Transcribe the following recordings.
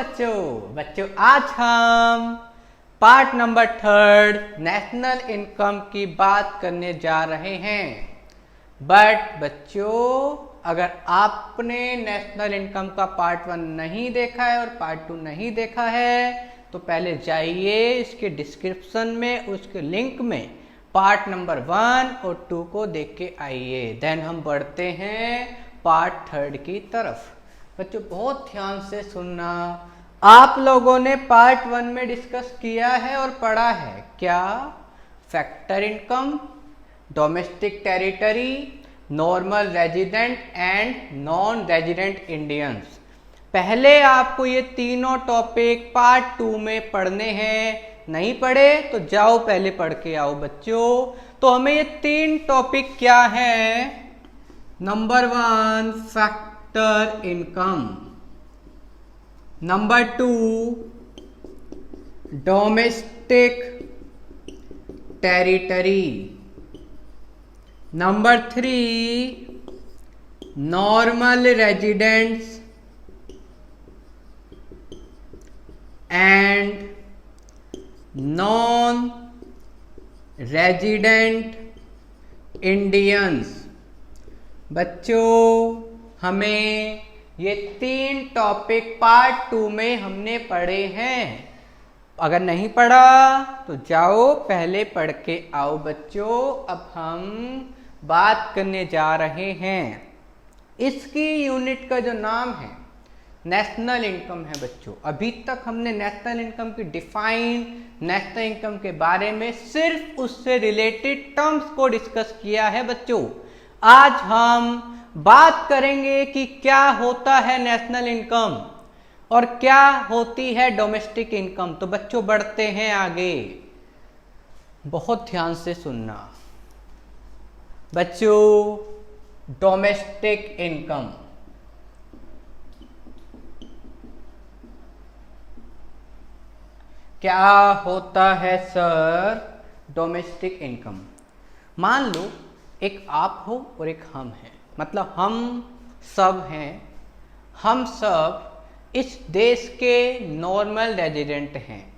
बच्चों आज हम पार्ट नंबर 3 नेशनल इनकम की बात करने जा रहे हैं। बट बच्चों अगर आपने नेशनल इनकम का पार्ट 1 नहीं देखा है और पार्ट 2 नहीं देखा है तो पहले जाइए इसके डिस्क्रिप्शन में उसके लिंक में पार्ट नंबर 1 और 2 को देख के आइए। देन हम बढ़ते हैं पार्ट 3 की तरफ। बच्चों बहुत ध्यान से सुनना, आप लोगों ने पार्ट 1 में डिस्कस किया है और पढ़ा है क्या? Factor income, domestic territory, normal resident and non resident Indians. पहले आपको ये तीनों टॉपिक पार्ट 2 में पढ़ने हैं। नहीं पढ़े तो जाओ पहले पढ़ के आओ बच्चों। तो हमें ये तीन टॉपिक क्या हैं? Number 1 factor income, number 2 domestic territory, number 3 normal residents and non resident Indians. बच्चों हमें ये तीन टॉपिक पार्ट 2 में हमने पढ़े हैं। अगर नहीं पढ़ा तो जाओ पहले पढ़ के आओ बच्चों। अब हम बात करने जा रहे हैं, इसकी यूनिट का जो नाम है नेशनल इनकम है बच्चों। अभी तक हमने नेशनल इनकम की डिफाइन, नेशनल इनकम के बारे में सिर्फ उससे रिलेटेड टर्म्स को डिस्कस किया है बच्चों। आज हम बात करेंगे कि क्या होता है नेशनल इनकम और क्या होती है डोमेस्टिक इनकम। तो बच्चों बढ़ते हैं आगे, बहुत ध्यान से सुनना बच्चों। डोमेस्टिक इनकम, क्या होता है सर डोमेस्टिक इनकम? मान लो एक आप हो और एक हम हैं, मतलब हम सब हैं। हम सब इस देश के नॉर्मल रेजिडेंट हैं,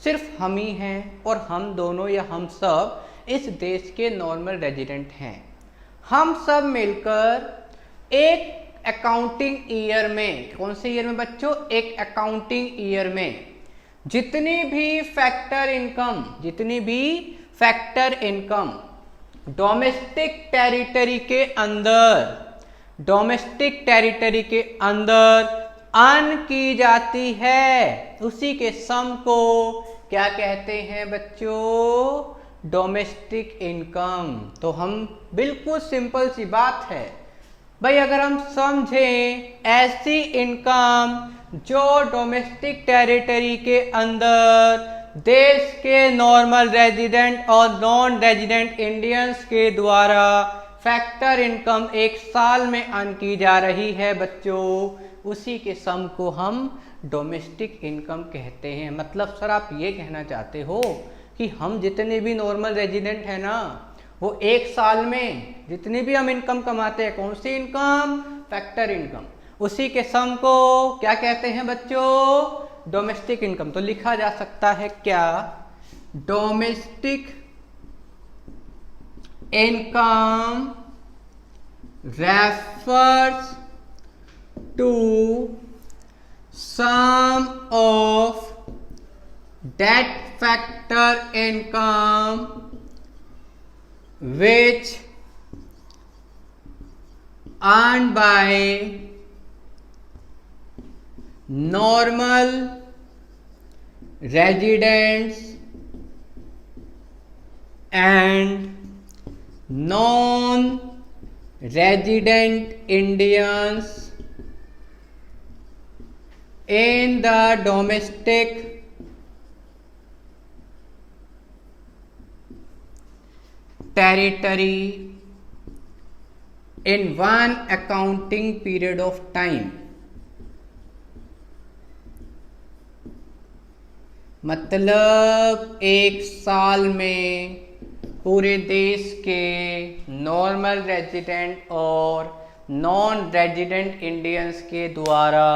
सिर्फ हम ही हैं और हम दोनों या हम सब इस देश के नॉर्मल रेजिडेंट हैं। हम सब मिलकर एक अकाउंटिंग ईयर में, कौन से ईयर में बच्चों? एक अकाउंटिंग ईयर में जितनी भी फैक्टर इनकम डोमेस्टिक टेरिटरी के अंदर अर्न की जाती है, उसी के सम को क्या कहते हैं बच्चों? Domestic income. तो हम बिल्कुल सिंपल सी बात है भाई, अगर हम समझें ऐसी इनकम जो डोमेस्टिक टेरिटरी के अंदर देश के नॉर्मल रेजिडेंट और नॉन रेजिडेंट इंडियंस के द्वारा फैक्टर इनकम एक साल में अर्न की जा रही है बच्चों, उसी के सम को हम डोमेस्टिक इनकम कहते हैं। मतलब सर आप ये कहना चाहते हो कि हम जितने भी नॉर्मल रेजिडेंट हैं ना, वो एक साल में जितनी भी हम इनकम कमाते हैं, कौन सी इनकम? फैक्टर इनकम, उसी के सम को क्या कहते हैं बच्चों? Domestic income. तो लिखा जा सकता है क्या? Domestic income refers to sum of that factor income which earned by normal residents and non-resident Indians in the domestic territory in one accounting period of time। मतलब एक साल में पूरे देश के नॉर्मल रेजिडेंट और नॉन रेजिडेंट इंडियंस के द्वारा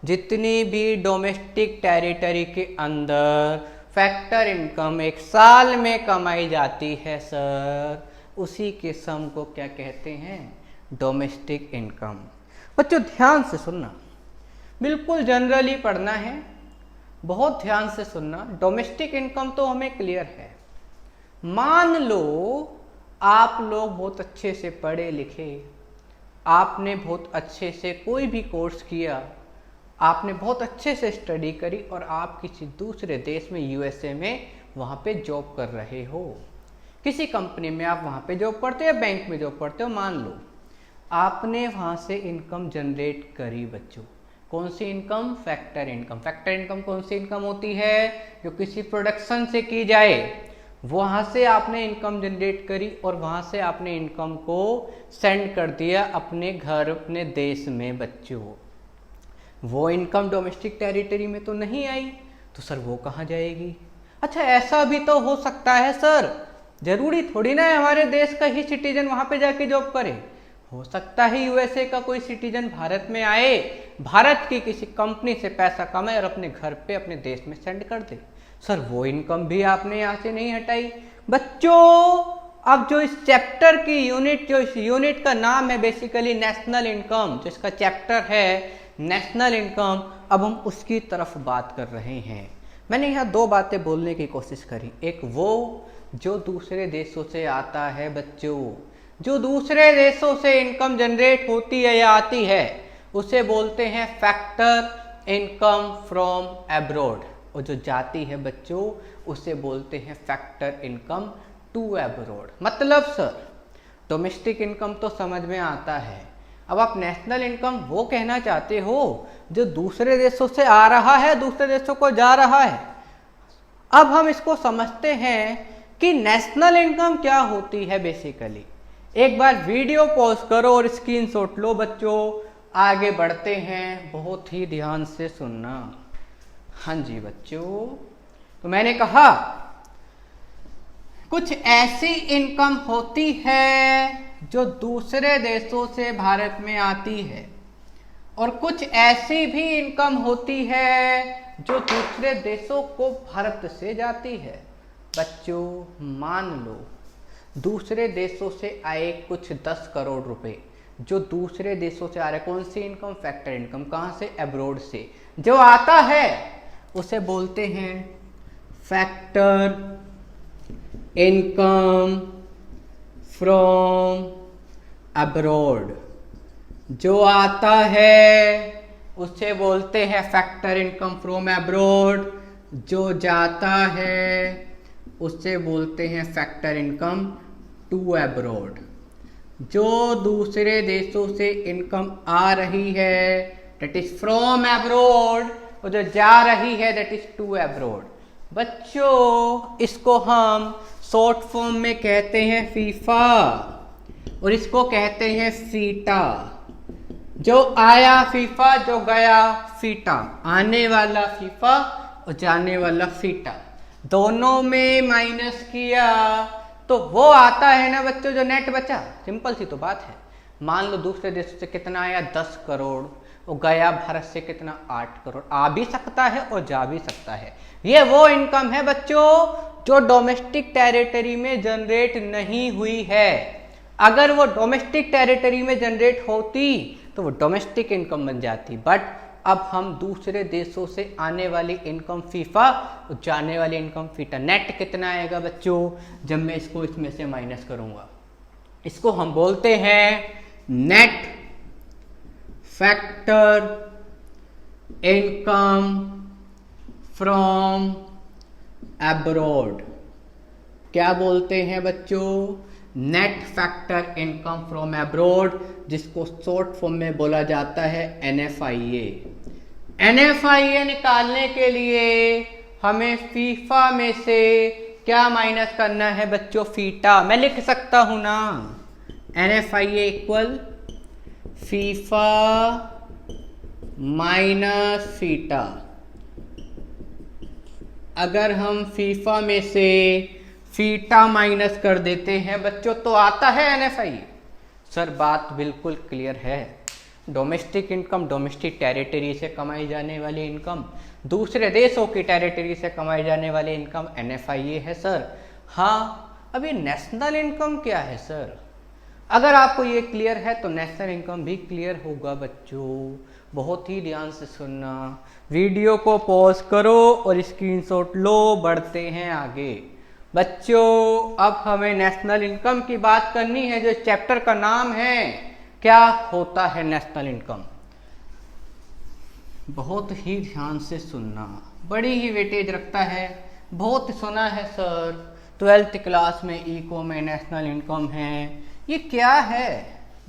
जितनी भी डोमेस्टिक टेरिटरी के अंदर फैक्टर इनकम एक साल में कमाई जाती है सर, उसी के सम को क्या कहते हैं? Domestic income. बच्चों ध्यान से सुनना, बिल्कुल जनरली पढ़ना है, बहुत ध्यान से सुनना। डोमेस्टिक इनकम तो हमें क्लियर है। मान लो आप लोग बहुत अच्छे से पढ़े लिखे, आपने बहुत अच्छे से कोई भी कोर्स किया, आपने बहुत अच्छे से स्टडी करी और आप किसी दूसरे देश में, यूएसए में वहाँ पे जॉब कर रहे हो, किसी कंपनी में आप वहाँ पे जॉब करते हो या बैंक में जॉब करते हो। मान लो आपने वहाँ से इनकम जनरेट करी बच्चों। कौन सी income? Factor income. Factor income कौन सी इनकम होती है? जो किसी प्रोडक्शन से की जाए, वहाँ से आपने इनकम जनरेट करी और वहाँ से आपने इनकम को सेंड कर दिया अपने घर, अपने देश में बच्चों। वो इनकम डोमेस्टिक टेरिटरी में तो नहीं आई, तो सर वो कहाँ जाएगी? अच्छा ऐसा भी तो हो सकता है सर, जरूरी थोड़ी ना है हमारे देश का ही सिटीजन वहाँ पे जाके जॉब करे। हो सकता है यूएसए का कोई सिटीजन भारत में आए, भारत की किसी कंपनी से पैसा कमाए और अपने घर पे, अपने देश में सेंड कर दे। सर वो इनकम भी आपने यहाँ से नहीं हटाई बच्चों। अब जो इस चैप्टर की यूनिट, जो इस यूनिट का नाम है बेसिकली नेशनल इनकम, जो इसका चैप्टर है नेशनल इनकम, अब हम उसकी तरफ बात कर रहे हैं। मैंने यहाँ दो बातें बोलने की कोशिश करी। एक वो जो दूसरे देशों से आता है बच्चों, जो दूसरे देशों से इनकम जनरेट होती है या आती है, उसे बोलते हैं फैक्टर इनकम फ्रॉम एब्रॉड। और जो जाती है बच्चों, उसे बोलते हैं फैक्टर इनकम टू एब्रॉड। मतलब सर डोमेस्टिक इनकम तो समझ में आता है, अब आप नेशनल इनकम वो कहना चाहते हो जो दूसरे देशों से आ रहा है, दूसरे देशों को जा रहा है। अब हम इसको समझते हैं कि नेशनल इनकम क्या होती है बेसिकली। एक बार वीडियो पॉज करो और स्क्रीनशॉट लो बच्चों, आगे बढ़ते हैं, बहुत ही ध्यान से सुनना। हाँ जी बच्चों, तो मैंने कहा कुछ ऐसी इनकम होती है जो दूसरे देशों से भारत में आती है, और कुछ ऐसी भी इनकम होती है जो दूसरे देशों को भारत से जाती है। बच्चों मान लो दूसरे देशों से आए कुछ 10 करोड़ रुपए, जो दूसरे देशों से आ रहे, कौन सी इनकम? Factor income. कहाँ से? एब्रॉड से। जो आता है उसे बोलते हैं फैक्टर इनकम फ्रॉम अब्रॉड। जो आता है उसे बोलते हैं फैक्टर इनकम फ्रॉम अब्रॉड, जो जाता है उसे बोलते हैं फैक्टर इनकम टू अब्रॉड। जो दूसरे देशों से इनकम आ रही है दैट इज फ्रॉम अब्रॉड, और जो जा रही है दैट इज टू अब्रॉड। बच्चों इसको हम शॉर्ट फॉर्म में कहते हैं फीफा, और इसको कहते हैं फीटा। जो आया फीफा, जो गया फीटा। आने वाला फीफा और जाने वाला फीटा, दोनों में माइनस किया तो वो आता है ना बच्चों जो नेट बचा। सिंपल सी तो बात है। मान लो दूसरे देशों से कितना आया? 10 करोड़, और गया भारत से कितना? 8 करोड़। आ भी सकता है और जा भी सकता है। ये वो इनकम है बच्चों जो डोमेस्टिक टेरिटरी में जनरेट नहीं हुई है। अगर वो डोमेस्टिक टेरिटरी में जनरेट होती तो वो डोमेस्टिक इनकम बन जाती, बट अब हम दूसरे देशों से आने वाली इनकम फीफा और जाने वाली इनकम फीटा। नेट कितना आएगा बच्चों जब मैं इसको इसमें से माइनस करूंगा? इसको हम बोलते हैं net factor income from abroad. क्या बोलते हैं बच्चों? Net factor income from abroad, जिसको शॉर्ट फॉर्म में बोला जाता है NFIA। NFIA निकालने के लिए हमें फीफा में से क्या माइनस करना है बच्चों? फीटा। मैं लिख सकता हूं ना, NFIA equal FIFA minus FITA. अगर हम फीफा में से फीटा माइनस कर देते हैं बच्चों तो आता है NFIA। सर बात बिल्कुल क्लियर है। डोमेस्टिक इनकम डोमेस्टिक टेरिटरी से कमाई जाने वाली इनकम, दूसरे देशों की टेरिटरी से कमाई जाने वाली इनकम NFIA है सर। हाँ, अभी नेशनल इनकम क्या है सर? अगर आपको ये क्लियर है तो नेशनल इनकम भी क्लियर होगा बच्चों। बहुत ही ध्यान से सुनना, वीडियो को पॉज करो और स्क्रीनशॉट लो, बढ़ते हैं आगे। बच्चों अब हमें नेशनल इनकम की बात करनी है, जो चैप्टर का नाम है क्या होता है नेशनल इनकम। बहुत ही ध्यान से सुनना, बड़ी ही वेटेज रखता है, बहुत सुना है सर 12th क्लास में इको में नेशनल इनकम है। ये क्या है,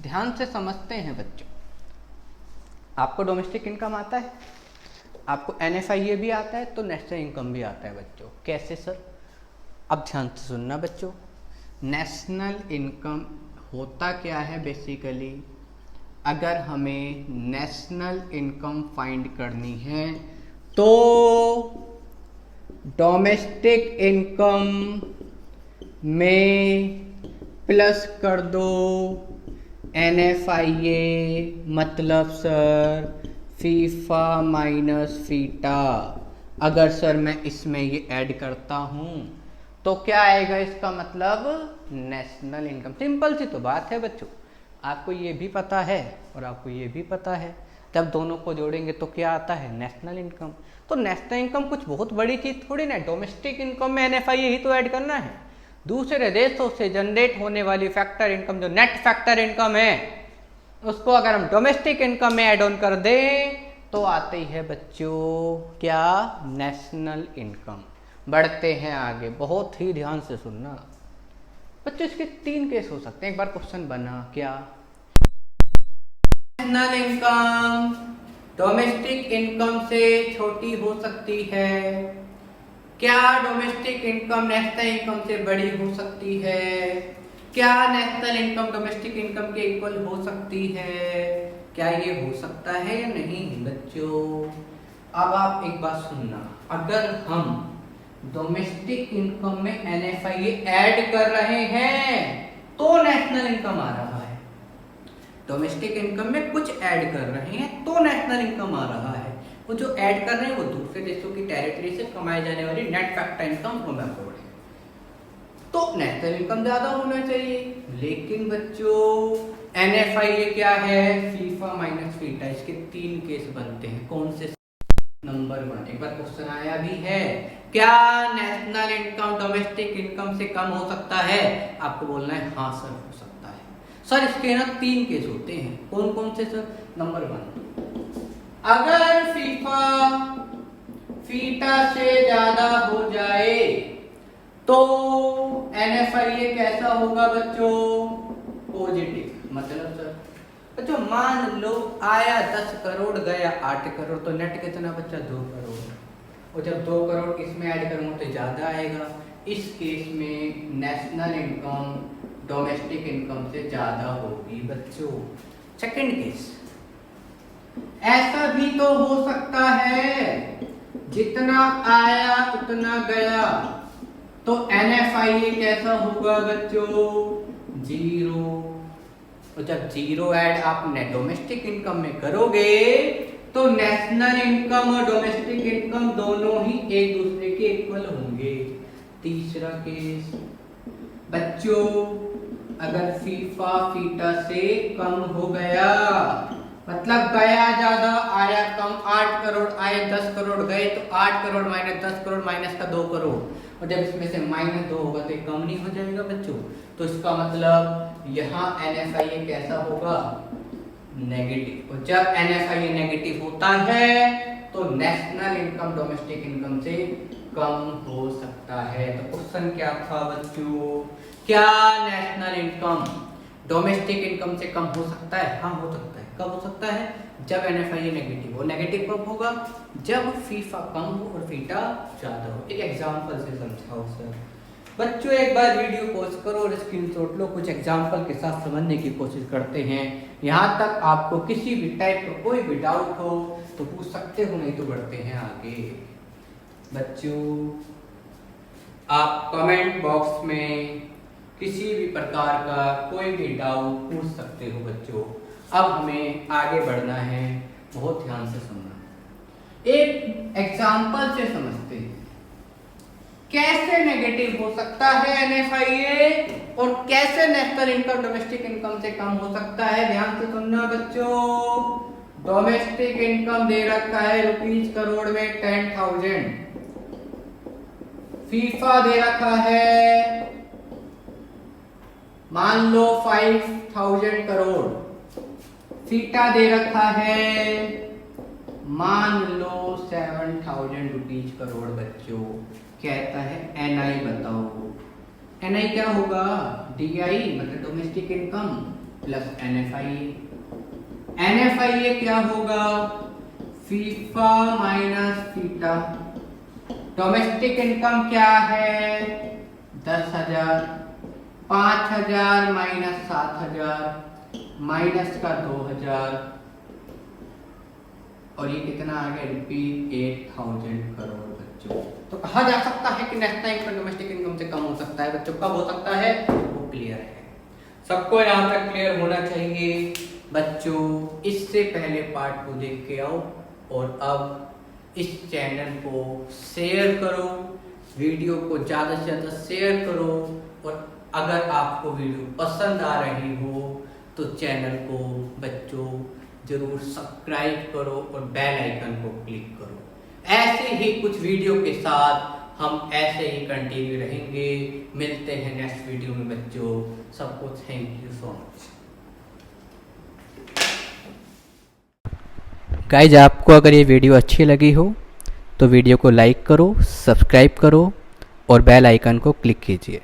ध्यान से समझते हैं बच्चों। आपको डोमेस्टिक इनकम आता है, आपको NFIA भी आता है, तो नेशनल इनकम भी आता है बच्चों। कैसे सर? अब ध्यान से सुनना बच्चों। नेशनल इनकम होता क्या है बेसिकली, अगर हमें नेशनल इनकम फाइंड करनी है तो डोमेस्टिक इनकम में प्लस कर दो NFIA, मतलब सर फीफा माइनस फीटा। अगर सर मैं इसमें ये ऐड करता हूं तो क्या आएगा, इसका मतलब नेशनल इनकम। सिंपल सी तो बात है बच्चों, आपको ये भी पता है और आपको ये भी पता है, जब दोनों को जोड़ेंगे तो क्या आता है, नेशनल इनकम। तो नेशनल इनकम कुछ बहुत बड़ी चीज थोड़ी ना, डोमेस्टिक इनकम में NFIA ही तो ऐड करना है। दूसरे देशों से जनरेट होने वाली फैक्टर इनकम, जो नेट फैक्टर इनकम है, उसको अगर हम डोमेस्टिक इनकम में ऐड ऑन कर दें तो आती है बच्चों क्या, नेशनल इनकम। बढ़ते हैं आगे, बहुत ही ध्यान से सुनना बच्चों। इसके 3 केस हो सकते हैं। एक बार क्वेश्चन बना क्या, नेशनल इनकम डोमेस्टिक इनकम से छोटी हो सकती है, क्या डोमेस्टिक इनकम नेशनल इनकम से बड़ी हो सकती है, क्या नेशनल इनकम डोमेस्टिक इनकम के इक्वल हो सकती है, क्या ये हो सकता है या नहीं बच्चों? अब आप एक बात सुनना, अगर हम डोमेस्टिक इनकम में NFIA ऐड कर रहे हैं तो नेशनल इनकम आ रहा है, डोमेस्टिक इनकम में कुछ ऐड कर रहे हैं तो नेशनल इनकम आ रहा है। वो जो ऐड कर रहे हैं वो दूसरे देशों की टेरिटरी से कमाई जाने वाली net factor income from abroad है, तो नेशनल इनकम ज्यादा होना चाहिए। लेकिन बच्चों NFIA क्या है, फीफा माइनस फीटा। इसके 3 केस बनते हैं, कौन से? नंबर 1, एक बार क्वेश्चन आया भी है, क्या नेशनल इनकम डोमेस्टिक इनकम से कम हो सकता है? आपको बोलना है हाँ सर हो सकता है। सर इसके ना 3 केस होते हैं, कौन कौन से सर? नंबर 1, अगर फीफा फीटा से ज्यादा हो जाए तो NFIA कैसा होगा बच्चों, पॉजिटिव। मतलब सर बच्चों मान लो आया 10 करोड़ गया 8 करोड़, तो नेट कितना बच्चा 2 करोड़, और जब 2 करोड़ इसमें ऐड करूँगा तो ज़्यादा आएगा। इस केस में नेशनल इनकम डोमेस्टिक इनकम से ज़्यादा होगी बच्चों। सेकंड केस, ऐसा भी तो हो सकता है जितना आया उतना गया, तो NFIA कैसा होगा बच्चों, 0। और जब 0 ऐड आपने डोमेस्टिक इनकम में करोगे तो नेशनल इनकम और डोमेस्टिक इनकम दोनों ही एक दूसरे के इक्वल होंगे। तीसरा केस बच्चों, अगर फीफा फीटा से कम हो गया, मतलब गया ज्यादा आया कम, 8 करोड़ आए 10 करोड़ गए, तो 8 करोड़ माइनस 10 करोड़ माइनस का 2 करोड़, और जब इसमें से -2 होगा तो ये कम नहीं हो जाएगा बच्चों। तो इसका मतलब यहाँ NFIA कैसा होगा, नेगेटिव। और जब NFIA नेगेटिव होता है तो नेशनल इनकम डोमेस्टिक इनकम से कम हो सकता है। तो क्वेश्चन क्या था बच्चों, क्या नेशनल इनकम डोमेस्टिक इनकम से कम हो सकता है? हाँ हो सकता है। कब हो सकता है? जब NFIA नेगेटिव हो। नेगेटिव कब होगा? जब फीफा कम हो और फीटा ज्यादा हो। एक एग्जांपल से समझाओ सर। बच्चों एक बार वीडियो पॉज करो और स्क्रीनशॉट लो, कुछ एग्जांपल के साथ समझने की कोशिश करते हैं। यहाँ तक आपको किसी भी टाइप का कोई भी डाउट हो तो पूछ सकते हो, नहीं तो बढ़ते हैं आगे। बच्चों आप कमेंट बॉक्स में किसी भी प्रकार का कोई भी डाउट पूछ सकते हो बच्चों। अब हमें आगे बढ़ना है, बहुत ध्यान से सुनना। एक एग्जाम्पल से समझते हैं कैसे नेगेटिव हो सकता है NFIA और कैसे नेशनल इनकम डोमेस्टिक इनकम से कम हो सकता है। ध्यान से सुनना बच्चों। डोमेस्टिक इनकम दे रखा है रुपीज करोड़ में 10,000, फीफा दे रखा है मान लो 5,000 करोड़, सीटा दे रखा है मान लो 7,000 रुपीज करोड़। बच्चों कहता है NI बताओ, NI क्या होगा? DI मतलब domestic income plus NFIA। NFIA क्या होगा? FIFA minus FITA. Domestic income क्या है? 10,000, 5,000 माइनस 7,000 माइनस का 2,000 और ये कितना आ गया? ₹8,000 करोड़। बच्चों तो कहा जा सकता है कि नेशनल इनकम डोमेस्टिक इनकम से कम हो सकता है। बच्चों कब हो सकता है? वो क्लियर है, सबको यहाँ तक क्लियर होना चाहिए। बच्चों इससे पहले पार्ट को देख के आओ और अब इस चैनल को शेयर करो, वीडियो को ज़्यादा से ज़्यादा शेयर करो और अगर आपको वीडियो पसंद आ रही हो तो चैनल को बच्चों जरूर सब्सक्राइब करो और बेल आइकन को क्लिक करो। ऐसे ही कुछ वीडियो के साथ हम ऐसे ही कंटिन्यू रहेंगे। मिलते हैं नेक्स्ट वीडियो में बच्चों। सबको thank you so much. Guys आपको अगर ये वीडियो अच्छी लगी हो तो वीडियो को लाइक करो, सब्सक्राइब करो और बेल आइकन को क्लिक कीजिए।